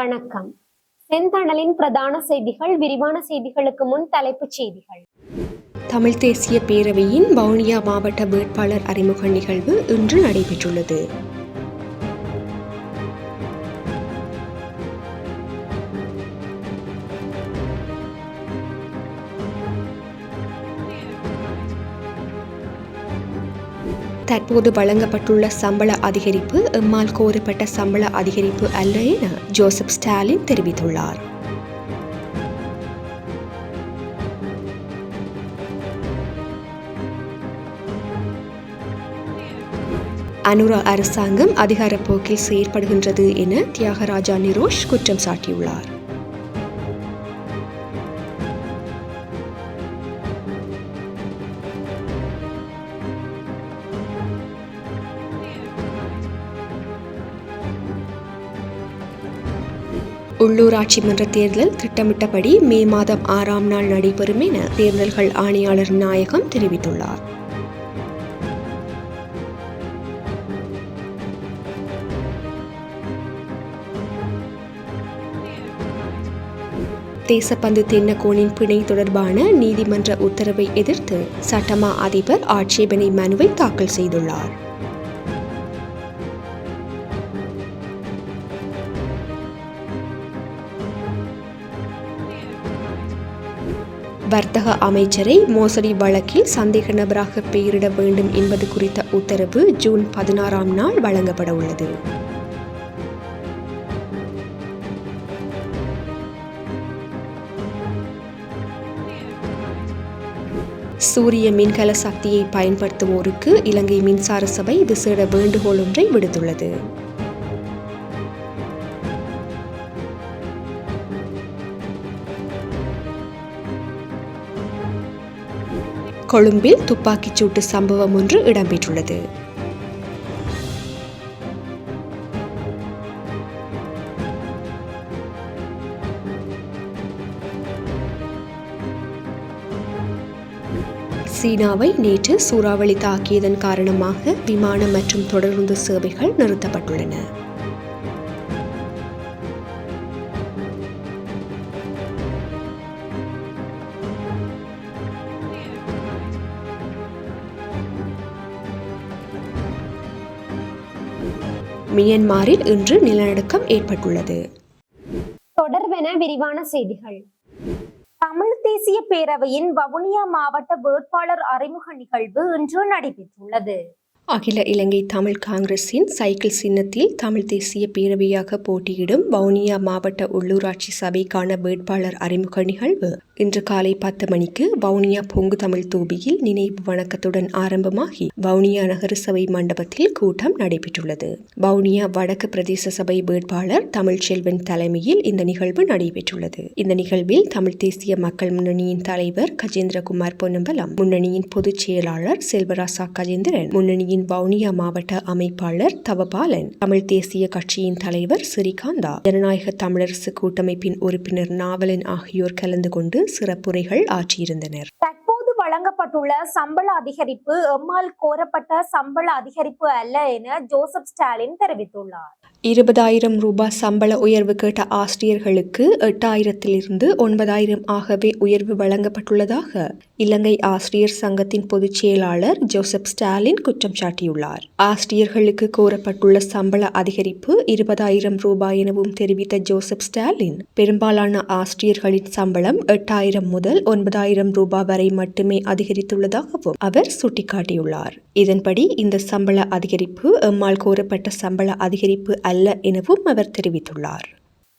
வணக்கம். செந்தணலின் பிரதான செய்திகள். விரிவான செய்திகளுக்கு முன் தலைப்புச் செய்திகள். தமிழ் தேசிய பேரவையின் வவுனியா மாவட்ட வேட்பாளர் அறிமுக நிகழ்வு இன்று நடைபெற்றுள்ளது. தற்போது வழங்கப்பட்டுள்ள சம்பள அதிகரிப்பு எம்மால் கோரப்பட்ட சம்பள அதிகரிப்பு அல்ல என ஜோசப் ஸ்டாலின் தெரிவித்துள்ளார். அனுரா அரசாங்கம் அதிகாரப்போக்கில் செயற்படுகின்றது என தியாகராஜா நிரோஷ் குற்றம் சாட்டியுள்ளார். உள்ளூராட்சி மன்ற தேர்தல் திட்டமிட்டபடி மே மாதம் 6ஆம் நாள் நடைபெறும் என தேர்தல்கள் ஆணையாளர் நாயகம் தெரிவித்துள்ளார். தேசப்பந்து தென்னக்கோனின் பிணை தொடர்பான நீதிமன்ற உத்தரவை எதிர்த்து சட்டமா அதிபர் ஆட்சேபனை மனுவை தாக்கல் செய்துள்ளார். வர்த்தக அமைச்சரை மோசடி வழக்கில் சந்தேக நபராக பெயரிட வேண்டும் என்பது குறித்த உத்தரவு ஜூன் 16ஆம் நாள் வழங்கப்பட உள்ளது. சூரிய மின்கல சக்தியை பயன்படுத்துவோருக்கு இலங்கை மின்சார சபை விசேட வேண்டுகோள் ஒன்றை விடுத்துள்ளது. கொழும்பில் துப்பாக்கிச்சூட்டு சம்பவம் ஒன்று இடம்பெற்றுள்ளது. சீனாவை நேற்று சூறாவளி தாக்கியதன் காரணமாக விமானம் மற்றும் தொடருந்து சேவைகள் நிறுத்தப்பட்டுள்ளன. மியன்மாரில் இன்று நிலநடுக்கம் ஏற்பட்டுள்ளது. தொடர்பென விரிவான செய்திகள். தமிழ் தேசிய பேரவையின் வவுனியா மாவட்ட வேட்பாளர் அறிமுக நிகழ்வு இன்று நடைபெற்றுள்ளது. அகில இலங்கை தமிழ் காங்கிரசின் சைக்கிள் சின்னத்தில் தமிழ் தேசிய பேரவையாக போட்டியிடும் வவுனியா மாவட்ட உள்ளூராட்சி சபைக்கான வேட்பாளர் அறிமுக நிகழ்வு இன்று காலை 10 மணிக்கு வவுனியா பொங்கு தமிழ் தூபியில் நினைவு வணக்கத்துடன் ஆரம்பமாகி வவுனியா நகர சபை மண்டபத்தில் கூட்டம் நடைபெற்றுள்ளது. வவுனியா வடக்கு பிரதேச சபை வேட்பாளர் தமிழ்ச்செல்வன் தலைமையில் இந்த நிகழ்வு நடைபெற்றுள்ளது. இந்த நிகழ்வில் தமிழ் தேசிய மக்கள் முன்னணியின் தலைவர் கஜேந்திரகுமார் பொன்னம்பலம், முன்னணியின் பொதுச் செயலாளர் செல்வராசா கஜேந்திரன், முன்னணியின் வவுனியா மாவட்ட அமைப்பாளர் தவபாலன், தமிழ் தேசிய கட்சியின் தலைவர் ஸ்ரீகாந்தா, ஜனநாயக தமிழரசு கூட்டமைப்பின் உறுப்பினர் நாவலன் ஆகியோர் கலந்து கொண்டு சிறப்புரைகள் ஆற்றியிருந்தனர். தற்போது வழங்கப்பட்டுள்ள சம்பள அதிகரிப்பு எம்மால் கோரப்பட்ட சம்பள அதிகரிப்பு அல்ல என ஜோசப் ஸ்டாலின் தெரிவித்துள்ளார். 20,000 ரூபாய் சம்பள உயர்வு கேட்ட ஆசிரியர்களுக்கு 8,000 9,000 ஆகவே உயர்வு வழங்கப்பட்டுள்ளதாக இலங்கை ஆசிரியர் சங்கத்தின் பொதுச் செயலாளர் ஜோசப் ஸ்டாலின் குற்றம் சாட்டியுள்ளார். ஆசிரியர்களுக்கு கோரப்பட்டுள்ள சம்பள அதிகரிப்பு 20,000 ரூபாய் எனவும் தெரிவித்த ஜோசப் ஸ்டாலின், பெரும்பாலான ஆசிரியர்களின் சம்பளம் 8,000 முதல் 9,000 ரூபாய் வரை மட்டுமே அதிகரித்துள்ளதாகவும் அவர் சுட்டிக்காட்டியுள்ளார். இதன்படி இந்த சம்பள அதிகரிப்பு எம்மால் கோரப்பட்ட சம்பள அதிகரிப்பு அல்ல எனவும் அவர் தெரிவித்துள்ளார்.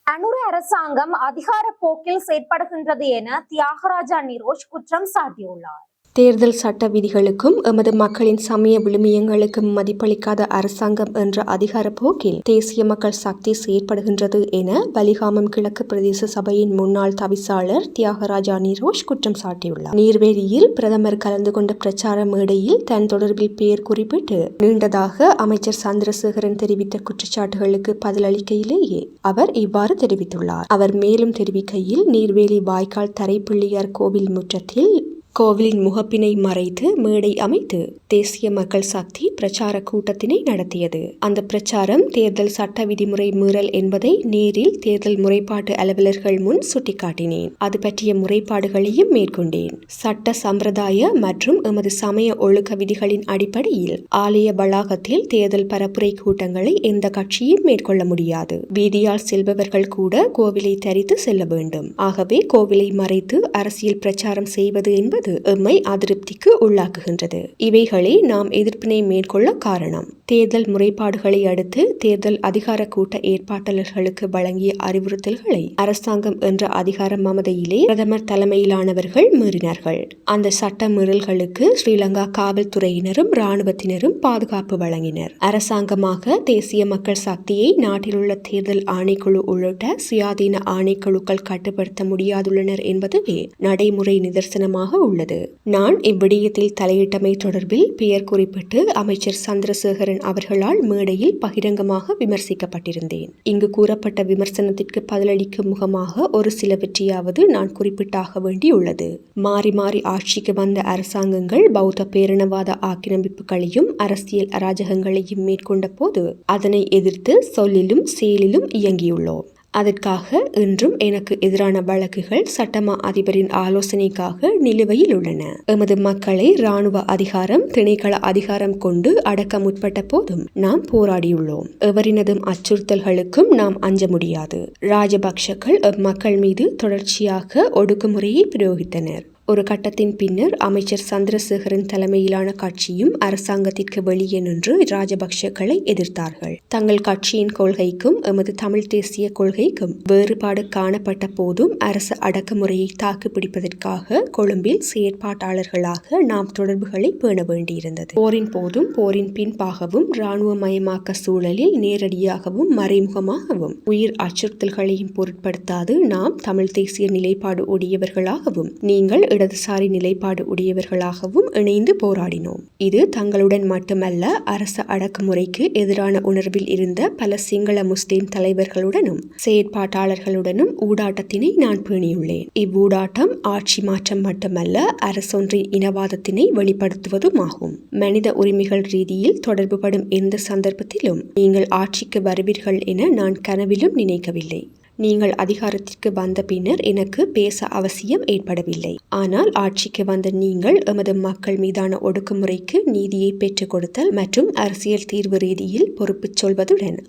அனுர அரசாங்கம் அதிகார போக்கில் செயற்படுகின்றது என தியாகராஜா நிரோஷ் குற்றம் சாட்டியுள்ளார். தேர்தல் சட்ட விதிகளுக்கும் எமது மக்களின் சமய விழுமியங்களுக்கும் மதிப்பளிக்காத அரசாங்கம் என்ற அதிகார போக்கில் தேசிய மக்கள் சக்தி செயற்படுகின்றது என வலிகாமம் கிழக்கு பிரதேச சபையின் முன்னாள் தவிசாளர் தியாகராஜா நிரோஷ் குற்றம் சாட்டியுள்ளார். நீர்வேலியில் பிரதமர் கலந்து கொண்ட பிரச்சார மேடையில் தன் தொடர்பில் பெயர் குறிப்பிட்டு நீண்டதாக அமைச்சர் சந்திரசேகரன் தெரிவித்த குற்றச்சாட்டுகளுக்கு பதிலளிக்கையிலேயே அவர் இவ்வாறு தெரிவித்துள்ளார். அவர் மேலும் தெரிவிக்கையில், நீர்வேலி வாய்க்கால் தரைப்பிள்ளையார் கோவில் முற்றத்தில் கோவிலின் முகப்பினை மறைத்து மேடை அமைத்து தேசிய மக்கள் சக்தி பிரச்சார கூட்டத்தினை நடத்தியது. அந்த பிரச்சாரம் தேர்தல் சட்ட விதிமுறை மீறல் என்பதை நேரில் தேர்தல் முறைப்பாட்டு அலுவலர்கள் முன் சுட்டிக்காட்டினேன். அது பற்றிய முறைப்பாடுகளையும் மேற்கொண்டேன். சட்ட சம்பிரதாய மற்றும் எமது சமய ஒழுக்க விதிகளின் அடிப்படையில் ஆலய வளாகத்தில் தேர்தல் பரப்புரை கூட்டங்களை எந்த கட்சியும் மேற்கொள்ள முடியாது. வீதியால் செல்பவர்கள் கூட கோவிலை தரித்து செல்ல வேண்டும். ஆகவே கோவிலை மறைத்து அரசியல் பிரச்சாரம் செய்வது என்பது எம்மை அதிருப்திக்கு உள்ளாக்குகின்றது. இவைகளே நாம் எதிர்ப்பினை மேற்கொள்ள காரணம். தேர்தல் முறைப்பாடுகளை அடுத்து தேர்தல் அதிகார கூட்ட ஏற்பாட்டாளர்களுக்கு வழங்கிய அறிவுறுத்தல்களை அரசாங்கம் என்ற அதிகார மமதையிலே பிரதமர் தலைமையிலானவர்கள் மீறினார்கள். அந்த சட்ட மீறல்களுக்கு ஸ்ரீலங்கா காவல்துறையினரும் இராணுவத்தினரும் பாதுகாப்பு வழங்கினர். அரசாங்கமாக தேசிய மக்கள் சக்தியை நாட்டில் உள்ள தேர்தல் ஆணைக்குழு உள்ளிட்ட சுயாதீன ஆணைக்குழுக்கள் கட்டுப்படுத்த முடியாதுள்ளனர் என்பதுவே நடைமுறை நிதர்சனமாக உள்ளது. நான் இவ்விடயத்தில் தலையிட்டமை தொடர்பில் பெயர் குறிப்பிட்டு அமைச்சர் சந்திரசேகரன் அவர்களால் மேடையில் பகிரங்கமாக விமர்சிக்கப்பட்டிருந்தேன். இங்கு கூறப்பட்ட விமர்சனத்திற்கு பதிலளிக்கும் முகமாக ஒரு சிலவற்றையாவது நான் குறிப்பிட்டாக வேண்டியுள்ளது. மாறி மாறி ஆட்சிக்கு வந்த அரசாங்கங்கள் பௌத்த பேரினவாத ஆக்கிரமிப்புகளையும் அரசியல் அராஜகங்களையும் மேற்கொண்ட போது அதனை எதிர்த்து சொல்லிலும் செயலிலும் இயங்கியுள்ளோம். அதற்காக இன்றும் எனக்கு எதிரான வழக்குகள் சட்டமா அதிபரின் ஆலோசனைக்காக நிலுவையில் உள்ளன. எமது மக்களை இராணுவ அதிகாரம் திணைக்கள அதிகாரம் கொண்டு அடக்க முற்பட்ட போதும் நாம் போராடியுள்ளோம். எவரினதும் அச்சுறுத்தல்களுக்கும் நாம் அஞ்ச முடியாது. ராஜபக்ஷக்கள் மக்கள் மீது தொடர்ச்சியாக ஒடுக்குமுறையை பிரயோகித்தனர். ஒரு கட்டத்தின் பின்னர் அமைச்சர் சந்திரசேகரன் தலைமையிலான கட்சியும் அரசாங்கத்திற்கு வெளியே நின்று ராஜபக்ஷக்களை எதிர்த்தார்கள். தங்கள் கட்சியின் கொள்கைக்கும் எமது தமிழ் தேசிய கொள்கைக்கும் வேறுபாடு காணப்பட்ட போதும் அரசு அடக்குமுறையை தாக்குப்பிடிப்பதற்காக கொழும்பில் செயற்பாட்டாளர்களாக நாம் தொடர்புகளை பேண வேண்டியிருந்தது. போரின் போதும் போரின் பின்பாகவும் இராணுவமயமாக்க சூழலில் நேரடியாகவும் மறைமுகமாகவும் உயிர் அச்சுறுத்தல்களையும் பொருட்படுத்தாது நாம் தமிழ் தேசிய நிலைப்பாடு உடையவர்களாகவும் நீங்கள் இடதுசாரி நிலைப்பாடு உடையவர்களாகவும் இணைந்து போராடினோம். இது தங்களுடன் மட்டுமல்ல அரசு அடக்குமுறைக்கு எதிரான உணர்வில் இருந்த பல சிங்கள முஸ்லிம் தலைவர்களுடனும் செயற்பாட்டாளர்களுடனும் ஊடாட்டத்தினை நான் பேணியுள்ளேன். இவ்வூடாட்டம் ஆட்சி மாற்றம் மட்டுமல்ல அரசொன்றின் இனவாதத்தினை வெளிப்படுத்துவதும் ஆகும். மனித உரிமைகள் ரீதியில் தொடர்புபடும் எந்த சந்தர்ப்பத்திலும் நீங்கள் ஆட்சிக்கு வருவீர்கள் என நான் கனவிலும் நினைக்கவில்லை. நீங்கள் அதிகாரத்திற்கு வந்த பின்னர் எனக்கு பேச அவசியம் ஏற்படவில்லை. ஆனால் ஆட்சிக்கு வந்த நீங்கள் எமது மக்கள் மீதான ஒடுக்குமுறைக்கு நீதியை பெற்றுக் கொடுத்தல் மற்றும் அரசியல் தீர்வு ரீதியில் பொறுப்பு சொல்வதுடன்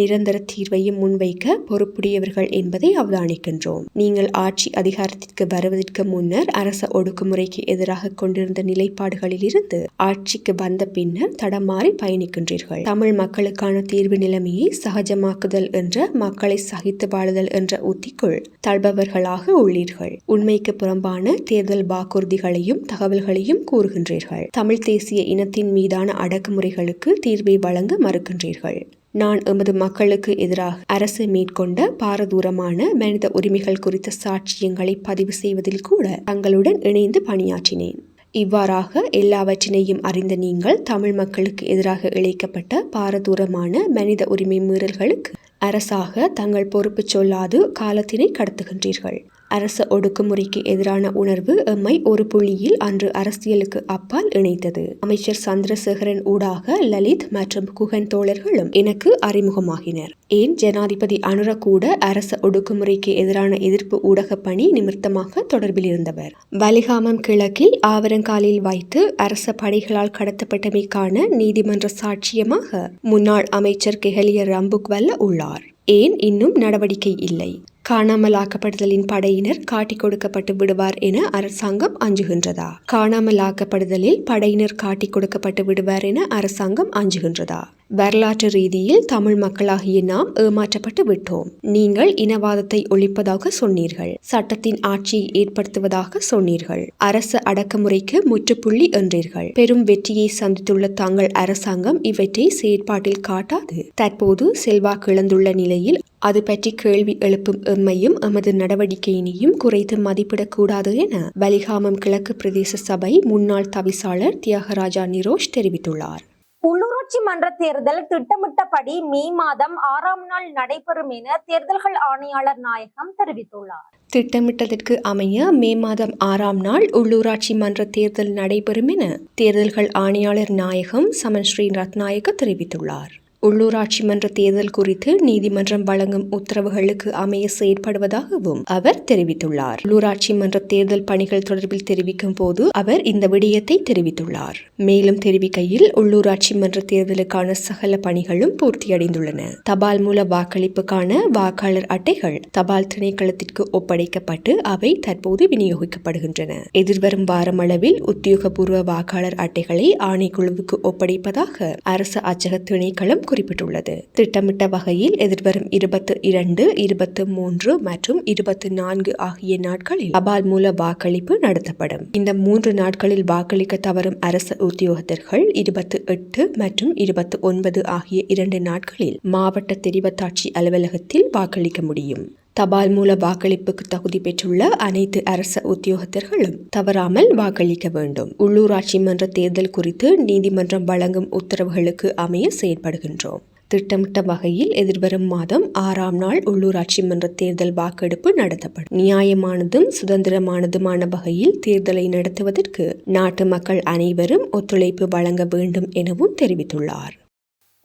நிரந்தர தீர்வையும் முன்வைக்க பொறுப்புடையவர்கள் என்பதை அவதானிக்கின்றோம். நீங்கள் ஆட்சி அதிகாரத்திற்கு வருவதற்கு முன்னர் அரச ஒடுக்குமுறைக்கு எதிராக கொண்டிருந்த நிலைப்பாடுகளில் இருந்து ஆட்சிக்கு வந்த பின்னர் தடமாறி பயணிக்கின்றீர்கள். தமிழ் மக்களுக்கான தீர்வு நிலைமையை சகஜமாக்குதல் என்ற மக்களை சகித்து வாழுதல் என்ற உத்திக்குள் தள்பவர்களாக உள்ளீர்கள். உண்மைக்கு புறம்பான தேர்தல் வாக்குறுதிகளையும் தகவல்களையும் கூறுகின்றீர்கள். தமிழ் தேசிய இனத்தின் மீதான அடக்குமுறைகளுக்கு தீர்வை வழங்க மறுக்கின்றீர்கள். நான் எமது மக்களுக்கு எதிராக அரசு மேற்கொண்ட பாரதூரமான மனித உரிமைகள் குறித்த சாட்சியங்களை பதிவு செய்வதில் கூட தங்களுடன் இணைந்து பணியாற்றினேன். இவ்வாறாக எல்லாவற்றினையும் அறிந்த நீங்கள் தமிழ் மக்களுக்கு எதிராக இழைக்கப்பட்ட பாரதூரமான மனித உரிமை மீறல்களுக்கு அரசாக தங்கள் பொறுப்பு சொல்லாது காலத்தினை கடத்துகின்றீர்கள். அரச ஒடுக்குமுறைக்கு எதிரான உணர்வு எம்மை ஒரு புள்ளியில் அன்று அரசியலுக்கு அப்பால் இணைத்தது. அமைச்சர் சந்திரசேகரன் ஊடாக லலித் மற்றும் குகன் தோழர்களும் எனக்கு அறிமுகமாகினர். ஏன் ஜனாதிபதி அனுர கூட அரச ஒடுக்குமுறைக்கு எதிரான எதிர்ப்பு ஊடக பணி நிமித்தமாக தொடர்பில் இருந்தவர். வலிகாமம் கிழக்கில் ஆவரங்காலில் வைத்து அரச படைகளால் கடத்தப்பட்டமைக்கான நீதிமன்ற சாட்சியமாக முன்னாள் அமைச்சர் கெஹலிய ரம்புக்வல்ல உள்ளார். ஏன் இன்னும் நடவடிக்கை இல்லை? காணாமலாக்கப்படுதலின் படையினர் காட்டிக் கொடுக்கப்பட்டு விடுவார் என அரசாங்கம் அஞ்சுகின்றதா? காணாமலாக்கப்படுதலில் படையினர் காட்டிக் கொடுக்கப்பட்டு விடுவார் என அரசாங்கம் அஞ்சுகின்றதா? வரலாற்று ரீதியில் தமிழ் மக்களாகிய நாம் ஏமாற்றப்பட்டு விட்டோம். நீங்கள் இனவாதத்தை ஒழிப்பதாக சொன்னீர்கள். சட்டத்தின் ஆட்சியை ஏற்படுத்துவதாக சொன்னீர்கள். அரசு அடக்குமுறைக்கு முற்றுப்புள்ளி என்றீர்கள். பெரும் வெற்றியை சந்தித்துள்ள தங்கள் அரசாங்கம் இவற்றை செயற்பாட்டில் காட்டாது தற்போது செல்வாக்கு இழந்துள்ள நிலையில் அது பற்றி கேள்வி எழுப்பும் எம்மையும் எமது நடவடிக்கையினையும் குறைத்து மதிப்பிடக்கூடாது என வலிகாமம் கிழக்கு பிரதேச சபை முன்னாள் தவிசாளர் தியாகராஜா நிரோஷ் தெரிவித்துள்ளார். உள்ளூராட்சி மன்ற தேர்தல் திட்டமிட்டபடி மே மாதம் 6ஆம் நாள் நடைபெறும் என தேர்தல்கள் ஆணையாளர் நாயகம் தெரிவித்துள்ளார். திட்டமிட்டதற்கு அமைய மே மாதம் 6ஆம் நாள் உள்ளூராட்சி மன்ற தேர்தல் நடைபெறும் என தேர்தல்கள் ஆணையாளர் நாயகம் சமன் ஸ்ரீ ரத்நாயக்க தெரிவித்துள்ளார். உள்ளூராட்சி மன்ற தேர்தல் குறித்து நீதிமன்றம் வழங்கும் உத்தரவுகளுக்கு அமைய செயற்படுவதாகவும் அவர் தெரிவித்துள்ளார். உள்ளூராட்சி மன்ற தேர்தல் பணிகள் தொடர்பில் தெரிவிக்கும் போது அவர் இந்த விடயத்தை தெரிவித்துள்ளார். மேலும் தெரிவிக்கையில் உள்ளூராட்சி மன்ற தேர்தலுக்கான சகல பணிகளும் பூர்த்தியடைந்துள்ளன. தபால் மூல வாக்களிப்புக்கான வாக்காளர் அட்டைகள் தபால் திணைக்களத்திற்கு ஒப்படைக்கப்பட்டு அவை தற்போது விநியோகிக்கப்படுகின்றன. எதிர்வரும் வாரமளவில் உத்தியோகபூர்வ வாக்காளர் அட்டைகளை ஆணைக்குழுவுக்கு ஒப்படைப்பதாக அரசு அச்சக திணைக்களம் குறிப்பிட்டுள்ளது. திட்டமிட்ட வகையில் எதிர்வரும் 22, 23 மற்றும் 24 ஆகிய நாட்களில் தபால் மூல வாக்களிப்பு நடத்தப்படும். இந்த 3 நாட்களில் வாக்களிக்க தவறும் அரசு உத்தியோகத்தர்கள் 28 மற்றும் 29 ஆகிய 2 நாட்களில் மாவட்ட தெரிவத்தாட்சி அலுவலகத்தில் வாக்களிக்க முடியும். தபால் மூல வாக்களிப்புக்கு தகுதி பெற்றுள்ள அனைத்து அரச உத்தியோகத்தர்களும் தவறாமல் வாக்களிக்க வேண்டும். உள்ளூராட்சி மன்ற தேர்தல் குறித்து நீதிமன்றம் வழங்கும் உத்தரவுகளுக்கு அமைய செயற்படுகின்றோம். திட்டமிட்ட வகையில் எதிர்வரும் மாதம் 6ஆம் நாள் உள்ளூராட்சி மன்ற தேர்தல் வாக்கெடுப்பு நடத்தப்படும். நியாயமானதும் சுதந்திரமானதுமான வகையில் தேர்தலை நடத்துவதற்கு நாட்டு மக்கள் அனைவரும் ஒத்துழைப்பு வழங்க வேண்டும் எனவும் தெரிவித்துள்ளார்.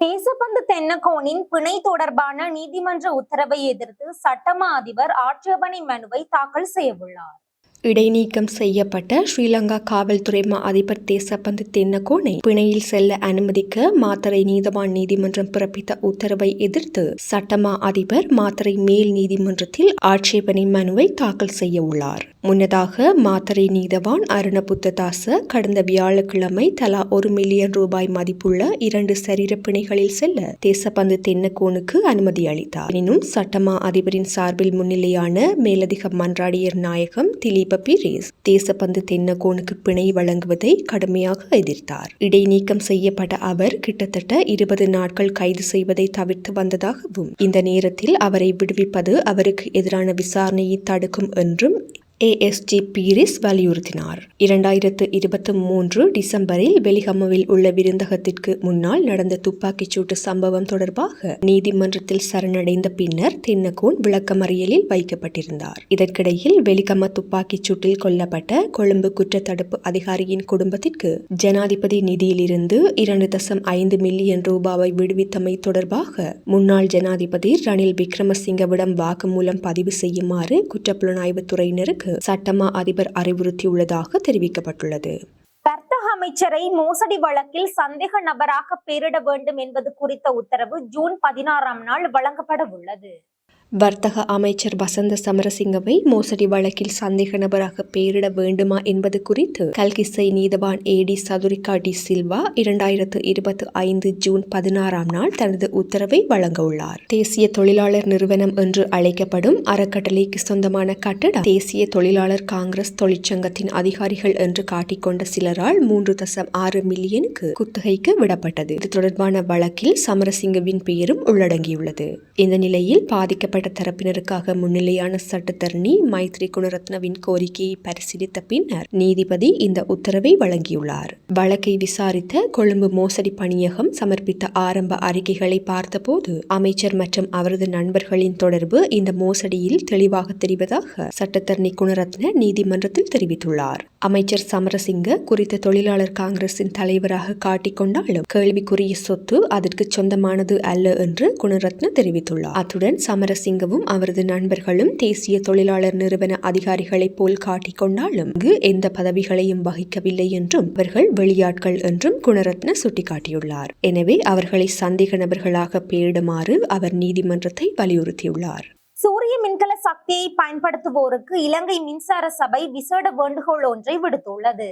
தேசபந்து தென்னகோனின் பிணை தொடர்பான நீதிமன்ற உத்தரவை எதிர்த்து சட்டமா அதிபர் ஆட்சேபனை மனுவை தாக்கல் செய்யவுள்ளார். இடைநீக்கம் செய்யப்பட்ட ஸ்ரீலங்கா காவல்துறை மா அதிபர் தேசபந்து தென்னகோனை பிணையில் செல்ல அனுமதிக்க மாத்தறை நீதவான் நீதிமன்றம் பிறப்பித்த உத்தரவை எதிர்த்து சட்டமா அதிபர் மாத்தறை மேல் நீதிமன்றத்தில் ஆட்சேபனை மனுவை தாக்கல் செய்ய உள்ளார். முன்னதாக மாத்தறை நீதவான் அருணபுத்ததாச கடந்த வியாழக்கிழமை தலா 1 மில்லியன் ரூபாய் மதிப்புள்ள 2 சரீர பிணைகளில் செல்ல தேசபந்து தென்னகோனுக்கு அனுமதி அளித்தார். எனினும் சட்டமா அதிபரின் சார்பில் முன்னிலையான மேலதிக மன்றாடியர் நாயகம் திலீப பீரிஸ் தேசபந்து தென்னகோனுக்கு பிணை வழங்குவதை கடுமையாக எதிர்த்தார். இடைநீக்கம் செய்யப்பட்ட அவர் கிட்டத்தட்ட 20 நாட்கள் கைது செய்வதை தவிர்த்து வந்ததாகவும் இந்த நேரத்தில் அவரை விடுவிப்பது அவருக்கு எதிரான விசாரணையை தடுக்கும் என்றும் ஏஎஸ்ஜி பீரிஸ் வலியுறுத்தினார். 2023 டிசம்பரில் வெலிகமவில் உள்ள விருந்தகத்திற்கு முன்னால் நடந்த துப்பாக்கிச் சூட்டு சம்பவம் தொடர்பாக நீதிமன்றத்தில் சரணடைந்த பின்னர் தென்னகோன் விளக்கமறியலில் வைக்கப்பட்டிருந்தார். இதற்கிடையில் வெலிகம துப்பாக்கிச் சூட்டில் கொல்லப்பட்ட கொழும்பு குற்றத்தடுப்பு அதிகாரியின் குடும்பத்திற்கு ஜனாதிபதி நிதியிலிருந்து 2.5 மில்லியன் ரூபாவை விடுவித்தமை தொடர்பாக முன்னாள் ஜனாதிபதி ரணில் விக்ரமசிங்கவிடம் வாக்குமூலம் பதிவு செய்யுமாறு குற்றப்புலனாய்வு துறையினருக்கு சட்டமா அதிபர் அறிவுறுத்தியுள்ளதாக தெரிவிக்கப்பட்டுள்ளது. வர்த்தக அமைச்சரை மோசடி வழக்கில் சந்தேக நபராக பெயரிட வேண்டும் என்பது குறித்த உத்தரவு ஜூன் 16ஆம் நாள் வழங்கப்பட உள்ளது. வர்த்தக அமைச்சர் வசந்த சமரசிங்கவை மோசடி வழக்கில் சந்தேக நபராக பெயரிட வேண்டுமா என்பது குறித்து கல்கிசை நீதவான் ஏடி சதுரிகா டி சில்வா 2025 ஜூன் 16ஆம் நாள் தனது உத்தரவை வழங்க உள்ளார். தேசிய தொழிலாளர் நிறுவனம் என்று அழைக்கப்படும் அறக்கட்டளைக்கு சொந்தமான கட்டடம் தேசிய தொழிலாளர் காங்கிரஸ் தொழிற்சங்கத்தின் அதிகாரிகள் என்று காட்டிக்கொண்ட சிலரால் 3.6 மில்லியனுக்கு குத்தகைக்கு விடப்பட்டது. இது தொடர்பான வழக்கில் சமரசிங்கவின் பெயரும் உள்ளடங்கியுள்ளது. இந்த நிலையில் பாதிக்கப்பட்ட தரப்பினருக்காக முன்னிலையான சட்டத்தரணி மைத்ரி குணரத்னவின் கோரிக்கையை பரிசீலித்த பின்னர் நீதிபதி இந்த உத்தரவை வழங்கியுள்ளார். வழக்கை விசாரித்த கொழும்பு மோசடி பணியகம் சமர்ப்பித்த ஆரம்ப அறிக்கைகளை பார்த்தபோது அமைச்சர் மற்றும் அவரது நண்பர்களின் தொடர்பு இந்த மோசடியில் தெளிவாக தெரிவதாக சட்டத்தரணி குணரத்ன நீதிமன்றத்தில் தெரிவித்துள்ளார். அமைச்சர் சமரசிங்க குறித்த தொழிலாளர் காங்கிரசின் தலைவராக காட்டிக்கொண்டாலும் கேள்விக்குரிய சொத்து அதற்கு சொந்தமானது அல்ல என்று குணரத்ன தெரிவித்துள்ளார். அத்துடன் சமரசிங்கவும் அவரது நண்பர்களும் தேசிய தொழிலாளர் நிறுவன அதிகாரிகளைப் போல் காட்டிக்கொண்டாலும் இங்கு எந்த பதவிகளையும் வகிக்கவில்லை என்றும் அவர்கள் வெளியாட்கள் என்றும் குணரத்ன சுட்டிக்காட்டியுள்ளார். எனவே அவர்களை சந்தேக நபர்களாக பெயரிடுமாறு அவர் நீதிமன்றத்தை வலியுறுத்தியுள்ளார். சூரிய மின்கல சக்தியை பயன்படுத்துவோருக்கு இலங்கை மின்சார சபை விசேட வேண்டுகோள் ஒன்றை விடுத்துள்ளது.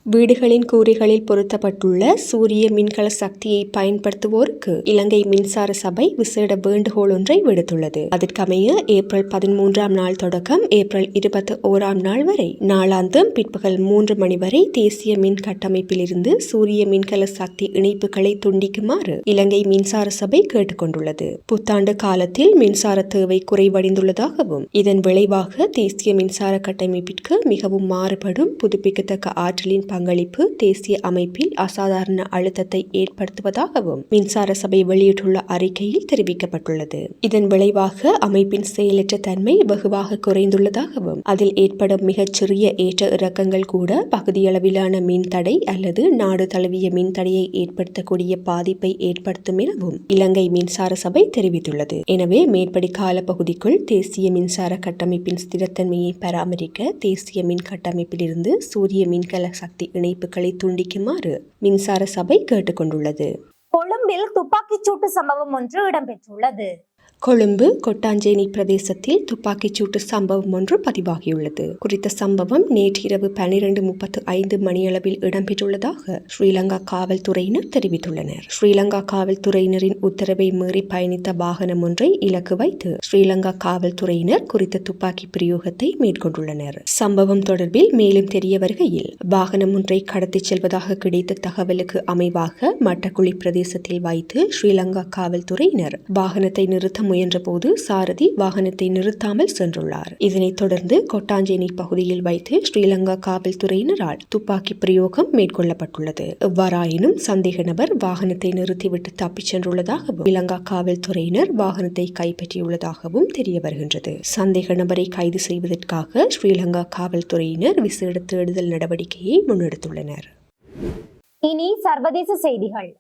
வீடுகளின் கூரைகளில் பொருத்தப்பட்டுள்ள சூரிய மின்கல சக்தியை பயன்படுத்துவோருக்கு இலங்கை மின்சார சபை விசேட வேண்டுகோள் ஒன்றை விடுத்துள்ளது. அதற்கமைய ஏப்ரல் 13ஆம் நாள் தொடக்கம் ஏப்ரல் 21ஆம் நாள் வரை நாளாந்தம் பிற்பகல் 3 மணி வரை தேசிய மின் கட்டமைப்பிலிருந்து சூரிய மின்கல சக்தி இணைப்புகளை துண்டிக்குமாறு இலங்கை மின்சார சபை கேட்டுக்கொண்டுள்ளது. புத்தாண்டு காலத்தில் மின்சார தேவை குறைவடைந்துள்ளதாகவும் இதன் விளைவாக தேசிய மின்சார கட்டமைப்பிற்கு மிகவும் மாறுபடும் புதுப்பிக்கத்தக்க ஆற்றலின் பங்களிப்பு தேசிய அமைப்பில் அசாதாரண அழுத்தத்தை ஏற்படுத்துவதாகவும் மின்சார சபை வெளியிட்டுள்ள அறிக்கையில் தெரிவிக்கப்பட்டுள்ளது. இதன் விளைவாக அமைப்பின் செயலற்ற தன்மை வெகுவாக குறைந்துள்ளதாகவும் அதில் ஏற்படும் மிகச்சிறிய ஏற்ற இறக்கங்கள் கூட பகுதியளவிலான மின்தடை அல்லது நாடு தழுவிய மின்தடையை ஏற்படுத்தக்கூடிய பாதிப்பை ஏற்படுத்தும் எனவும் இலங்கை மின்சார சபை தெரிவித்துள்ளது. எனவே மேற்படி காலப்பகுதிக்குள் தேசிய மின்சார கட்டமைப்பின் ஸ்திரத்தன்மையை பராமரிக்க தேசிய மின் கட்டமைப்பிலிருந்து சூரிய மின்கல சக்தி இணைப்புகளை துண்டிக்குமாறு மின்சார சபை கேட்டுக்கொண்டுள்ளது. கொழும்பில் துப்பாக்கிச்சூட்டு சம்பவம் ஒன்று இடம்பெற்றுள்ளது. கொழும்பு கொட்டாஞ்சேரி பிரதேசத்தில் துப்பாக்கிச்சூட்டு சம்பவம் ஒன்று பதிவாகியுள்ளது. குறித்த சம்பவம் நேற்று இரவு 12:35 மணியளவில் இடம்பெற்றுள்ளதாக ஸ்ரீலங்கா காவல்துறையினர் தெரிவித்துள்ளனர். ஸ்ரீலங்கா காவல்துறையினரின் உத்தரவை மீறி பயணித்த வாகனம் ஒன்றை இலக்கு வைத்து ஸ்ரீலங்கா காவல்துறையினர் குறித்த துப்பாக்கி பிரயோகத்தை மேற்கொண்டுள்ளனர். சம்பவம் தொடர்பில் மேலும் தெரிய வருகையில் வாகனம் ஒன்றை கடத்திச் செல்வதாக கிடைத்த தகவலுக்கு அமைவாக மட்டக்குழி பிரதேசத்தில் வைத்து ஸ்ரீலங்கா காவல்துறையினர் வாகனத்தை நிறுத்த முயன்றபோது சாரதி வாகனத்தை நிறுத்தாமல் சென்றுள்ளார். இதனைத் தொடர்ந்து கொட்டாஞ்சேரி பகுதியில் வைத்து ஸ்ரீலங்கா காவல்துறையினரால் துப்பாக்கி பிரயோகம் மேற்கொள்ளப்பட்டுள்ளது. எவ்வாறாயினும் சந்தேக நபர் வாகனத்தை நிறுத்திவிட்டு தப்பிச் சென்றுள்ளதாகவும் ஸ்ரீலங்கா காவல்துறையினர் வாகனத்தை கைப்பற்றியுள்ளதாகவும் தெரிய வருகின்றது. சந்தேக நபரை கைது செய்வதற்காக ஸ்ரீலங்கா காவல்துறையினர் விசேட தேடுதல் நடவடிக்கையை முன்னெடுத்துள்ளனர். இனி சர்வதேச செய்திகள்.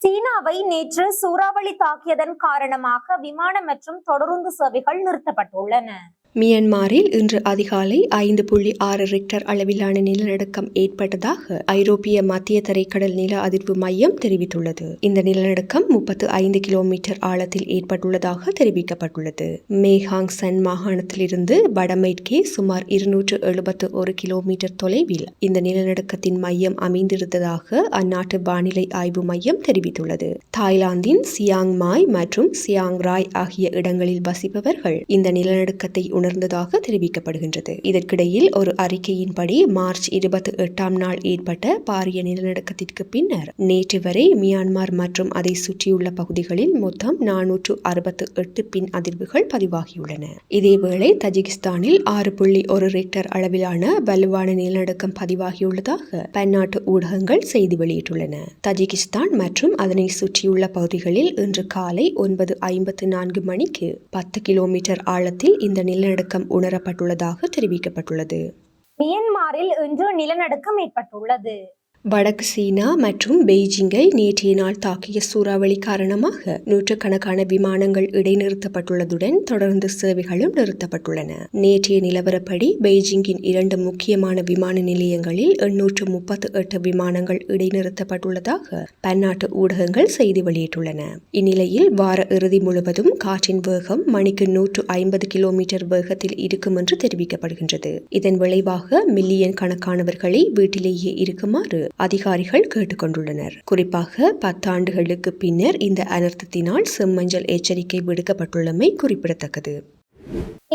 சீனாவை நேற்று சூறாவளி தாக்கியதன் காரணமாக விமானம் மற்றும் தொடருந்து சேவைகள் நிறுத்தப்பட்டுள்ளன. மியான்மரில் இன்று அதிகாலை 5.6 ரிக்டர் அளவிலான நிலநடுக்கம் ஏற்பட்டதாக ஐரோப்பிய மத்திய தரைக்கடல் நில அதிர்வு மையம் தெரிவித்துள்ளது. இந்த நிலநடுக்கம் 35 கிலோமீட்டர் ஆழத்தில் ஏற்பட்டுள்ளதாக தெரிவிக்கப்பட்டுள்ளது. மேகாங் சன் மாகாணத்திலிருந்து வடமேற்கே சுமார் 271 கிலோமீட்டர் தொலைவில் இந்த நிலநடுக்கத்தின் மையம் அமைந்திருந்ததாக அந்நாட்டு வானிலை ஆய்வு மையம் தெரிவித்துள்ளது. தாய்லாந்தின் சியாங் மாய் மற்றும் சியாங் ராய் ஆகிய இடங்களில் வசிப்பவர்கள் இந்த நிலநடுக்கத்தை உணர்ந்ததாக தெரிவிக்கப்படுகின்றது. இதற்கிடையில் ஒரு அறிக்கையின்படி மார்ச் 28ஆம் நாள் ஏற்பட்ட பாரிய நிலநடுக்கத்திற்கு பின்னர் நேற்று வரை மியான்மர் மற்றும் அதை சுற்றியுள்ள பகுதிகளில் மொத்தம் 468 பின் அதிர்வுகள் பதிவாகியுள்ளன. இதேவேளை தஜிகிஸ்தானில் 6.1 ரிக்டர் அளவிலான வலுவான நிலநடுக்கம் பதிவாகியுள்ளதாக பன்னாட்டு ஊடகங்கள் செய்தி வெளியிட்டுள்ளன. தஜிகிஸ்தான் மற்றும் அதனை சுற்றியுள்ள பகுதிகளில் இன்று காலை 9:54 மணிக்கு 10 கிலோமீட்டர் ஆழத்தில் இந்த நிலநடுக்கம் உணரப்பட்டுள்ளதாக தெரிவிக்கப்பட்டுள்ளது. மியான்மரில் இன்று நிலநடுக்கம் ஏற்பட்டுள்ளது. வடக்கு சீனா மற்றும் பெய்ஜிங்கை நேற்றைய நாள் தாக்கிய சூறாவளி காரணமாக நூற்றுக்கணக்கான விமானங்கள் இடைநிறுத்தப்பட்டுள்ளதுடன் தொடர்ந்து சேவைகளும் நிறுத்தப்பட்டுள்ளன. நேற்றைய நிலவரப்படி பெய்ஜிங்கின் 2 முக்கியமான விமான நிலையங்களில் 838 விமானங்கள் இடைநிறுத்தப்பட்டுள்ளதாக பன்னாட்டு ஊடகங்கள் செய்தி வெளியிட்டுள்ளன. இந்நிலையில் வார இறுதி முழுவதும் காற்றின் வேகம் மணிக்கு 150 கிலோமீட்டர் வேகத்தில் இருக்கும் என்று தெரிவிக்கப்படுகின்றது. இதன் விளைவாக மில்லியன் கணக்கானவர்களை வீட்டிலேயே இருக்குமாறு அதிகாரிகள் கேட்டுக்கொண்டுள்ளனர். குறிப்பாக 10 ஆண்டுகளுக்கு பின்னர் இந்த அனர்த்தத்தினால் செம்மஞ்சள் எச்சரிக்கை விடுக்கப்பட்டுள்ளமை குறிப்பிடத்தக்கது.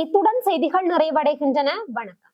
இத்துடன் செய்திகள் நிறைவடைகின்றன. வணக்கம்.